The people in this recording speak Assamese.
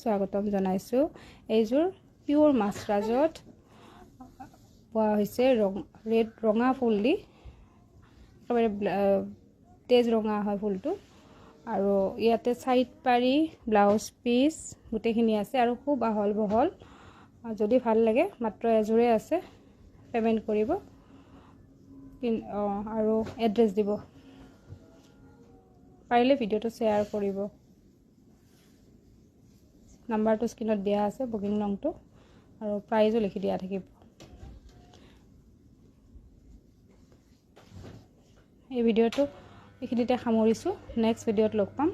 স্বাগতম জনাইছোঁ। এইযোৰ পিয়ৰ মাছৰাজত পোৱা হৈছে ৰঙা ফুল দি, একেবাৰে তেজ ৰঙা হয় ফুলটো। আৰু ইয়াতে চাইড পাৰি ব্লাউজ পিচ গোটেইখিনি আছে আৰু খুব আহল বহল। যদি ভাল লাগে মাত্ৰ এযোৰে আছে, পে'মেণ্ট কৰিব আৰু এড্ৰেছ দিব। পাৰিলে ভিডিঅ'টো শ্বেয়াৰ কৰিব। নাম্বাৰটো স্ক্ৰীনত দিয়া আছে, বুকিং নম্বৰটো আৰু প্ৰাইজো লিখি দিয়া থাকিব। এই ভিডিঅ'টো এইখিনিতে সামৰিছোঁ। নেক্সট ভিডিঅ'ত লগ পাম।